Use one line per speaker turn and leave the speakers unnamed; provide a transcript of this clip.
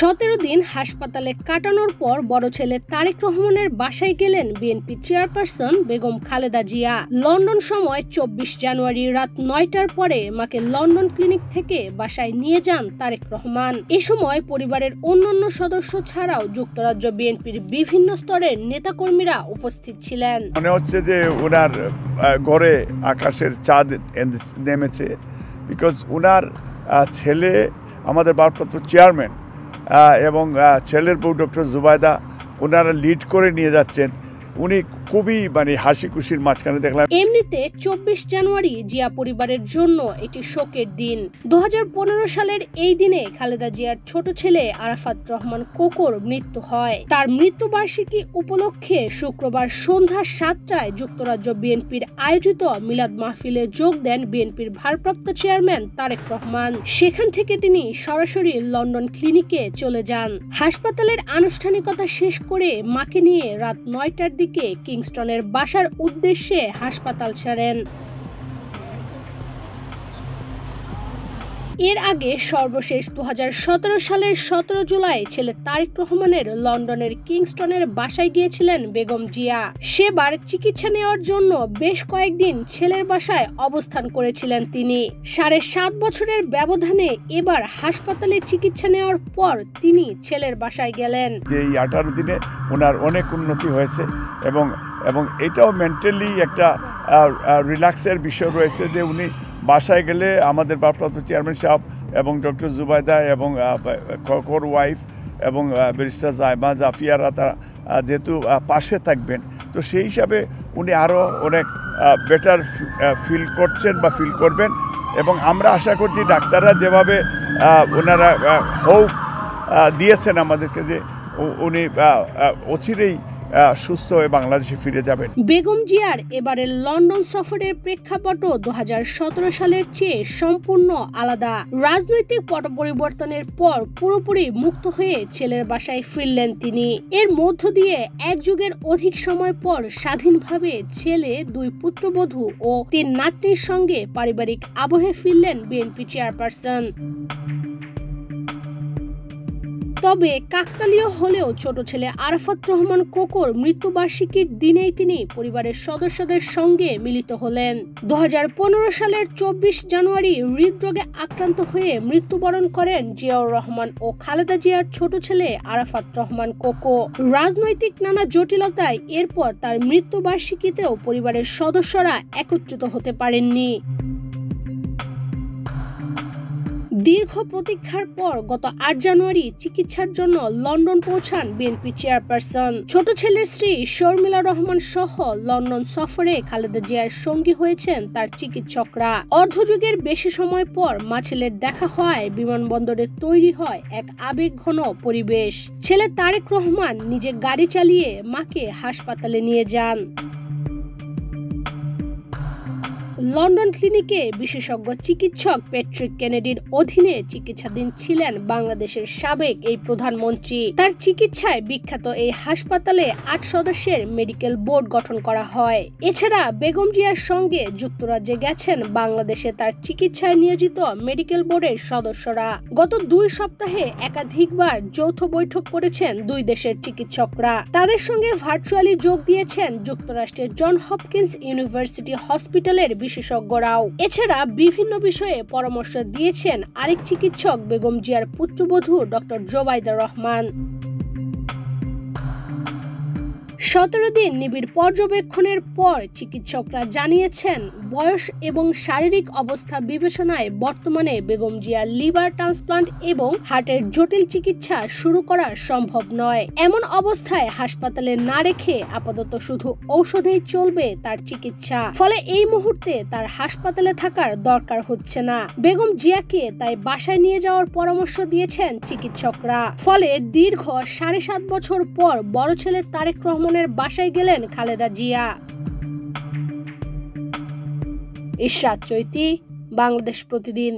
17 দিন হাসপাতালে কাটানোর পর বড় ছেলে তারেক রহমানের বাসায় গেলেন BNP chairperson Begum Khaleda Zia. London সময় 24 জানুয়ারি রাত 9টার পরে মাকে লন্ডন ক্লিনিক থেকে বাসায় নিয়ে যান তারেক রহমান। এ সময় পরিবারের অন্যান্য সদস্য ছাড়াও যুক্তরাজ্য বিএনপির বিভিন্ন স্তরের নেতাকর্মীরা উপস্থিত ছিলেন।
মনে হচ্ছে যে ওনার ঘরে আকাশের চাঁদ নেমেছে, বিকজ ওনার ছেলে আমাদের ভারপ্রাপ্ত চেয়ারম্যান এবং ছেলের বউ ডক্টর জুবাইদা ওনারা লিড করে নিয়ে যাচ্ছেন। উনি খুবই হাসি খুশির মাঝখানে দেখলাম।
এমনিতে 24 জানুয়ারি জিয়া পরিবারের জন্য এটি শোকের দিন। 2015 সালের এই দিনে খালেদা জিয়ার ছোট ছেলে আরাফাত রহমান কোকোর মৃত্যু হয়। তার মৃত্যুবার্ষিকী উপলক্ষে শুক্রবার সন্ধ্যা 7টায় যুক্তরাজ্য বিএনপির আয়োজিত মিলাদ মাহফিলে যোগ দেন বিএনপির ভারপ্রাপ্ত চেয়ারম্যান তারেক রহমান। সেখান থেকে তিনি সরাসরি লন্ডন ক্লিনিকে চলে যান। হাসপাতালের আনুষ্ঠানিকতা শেষ করে মাকে নিয়ে রাত 9টার দিকে কিংস্টনের বাসার উদ্দেশ্যে হাসপাতাল ছাড়েন। এর আগে সর্বশেষ 2017 সালের 17 জুলাই ছেলে তারেক রহমানের লন্ডনের কিংস্টনের বাসায় গিয়েছিলেন বেগম জিয়া। সেবার চিকিৎসা নেওয়ার জন্য বেশ কয়েকদিন ছেলের বাসায় অবস্থান করেছিলেন তিনি। 7.5 বছরের ব্যবধানে এবার হাসপাতালে চিকিৎসা নেওয়ার পর তিনি ছেলের বাসায় গেলেন।
এই 18 দিনে ওনার অনেক উন্নতি হয়েছে এবং এটাও মেন্টালি একটা রিল্যাক্সের বিষয় রয়েছে যে উনি বাসায় গেলে আমাদের ভারপ্রাপ্ত চেয়ারম্যান সাহেব এবং ডক্টর জুবাইদা এবং কোকোর ওয়াইফ এবং ব্যারিস্টার জাইমা জাফিয়ারা তারা যেহেতু পাশে থাকবেন, তো সেই হিসাবে উনি আরও অনেক বেটার ফিল করছেন বা ফিল করবেন। এবং আমরা আশা করছি ডাক্তাররা যেভাবে ওনারা হোপ দিয়েছেন আমাদেরকে যে উনি অচিরেই সুস্থ হয়ে বাংলাদেশে ফিরে যাবেন।
বেগম জিয়ার এবারের লন্ডন সফরের প্রেক্ষাপট 2017 সালের চেয়ে সম্পূর্ণ আলাদা। রাজনৈতিক পট পরিবর্তনের পর পুরোপুরি মুক্ত হয়ে ছেলের বাসায় ফিরলেন তিনি। এর মধ্য দিয়ে এক যুগের অধিক সময় পর স্বাধীনভাবে ছেলে, 2 পুত্রবধূ ও 3 নাতনির সঙ্গে পারিবারিক আবহে ফিরলেন বিএনপি চেয়ারপারসন। তবে কাকতালীয় হলেও ছোট ছেলে আরাফাত রহমান কোকোর মৃত্যুবার্ষিকীর দিনেই তিনি পরিবারের সদস্যদের সঙ্গে মিলিত হলেন। 2015 সালের 24 জানুয়ারি হৃদরোগে আক্রান্ত হয়ে মৃত্যুবরণ করেন জিয়াউর রহমান ও খালেদা জিয়ার ছোট ছেলে আরাফাত রহমান কোকো। রাজনৈতিক নানা জটিলতায় এরপর তার মৃত্যুবার্ষিকীতেও পরিবারের সদস্যরা একত্রিত হতে পারেননি। দীর্ঘ প্রতীক্ষার পর গত 8 জানুয়ারি চিকিৎসার জন্য লন্ডন পৌঁছান বিএনপি চেয়ারপারসন। ছোট ছেলের স্ত্রী শর্মিলা রহমান সহ লন্ডন সফরে খালেদা জিয়ার সঙ্গী হয়েছেন তার চিকিৎসকরা। অর্ধযুগের বেশি সময় পর মা ছেলের দেখা হওয়ায় বিমানবন্দরে তৈরি হয় এক আবেগঘন পরিবেশ। ছেলে তারেক রহমান নিজে গাড়ি চালিয়ে মাকে হাসপাতালে নিয়ে যান। লন্ডন ক্লিনিকে বিশেষজ্ঞ চিকিৎসক প্যাট্রিক কেনেডির অধীনে চিকিৎসাধীন ছিলেন বাংলাদেশের সাবেক এই প্রধানমন্ত্রী। তার চিকিৎসায় বিখ্যাত এই হাসপাতালে 8 সদস্যের মেডিকেল বোর্ড গঠন করা হয়। এছাড়া বেগম জিয়ার সঙ্গে যুক্তরাজ্যে গেছেন বাংলাদেশে তার চিকিৎসায় নিয়োজিত মেডিকেল বোর্ডের সদস্যরা। গত 2 সপ্তাহে একাধিকবার যৌথ বৈঠক করেছেন 2 দেশের চিকিৎসকরা। তাদের সঙ্গে ভার্চুয়ালি যোগ দিয়েছেন যুক্তরাষ্ট্রের জন হপকিন্স ইউনিভার্সিটি হসপিটালের বিশেষজ্ঞরাও। এছাড়া বিভিন্ন বিষয়ে পরামর্শ দিয়েছেন আরেক চিকিৎসক বেগম জিয়ার পুত্রবধূ ডক্টর জুবাইদা রহমান। 17 দিন নিবিড় পর্যবেক্ষণের পর চিকিৎসকরা জানিয়েছেন বয়স এবং শারীরিক অবস্থা বিবেচনায় বর্তমানে বেগম জিয়ার লিভার ট্রান্সপ্লান্ট এবং হার্টের জটিল চিকিৎসা শুরু করা সম্ভব নয়। এমন অবস্থায় হাসপাতালে না রেখে আপাতত শুধু ঔষধেই চলবে তার চিকিৎসা। ফলে এই মুহূর্তে তার হাসপাতালে থাকার দরকার হচ্ছে না। বেগম জিয়াকে তাই বাসায় নিয়ে যাওয়ার পরামর্শ দিয়েছেন চিকিৎসকরা। ফলে দীর্ঘ 7.5 বছর পর বড় ছেলে তারেক রহমানের বাসায় গেলেন খালেদা জিয়া। ইশরাত চৈতি, বাংলাদেশ প্রতিদিন।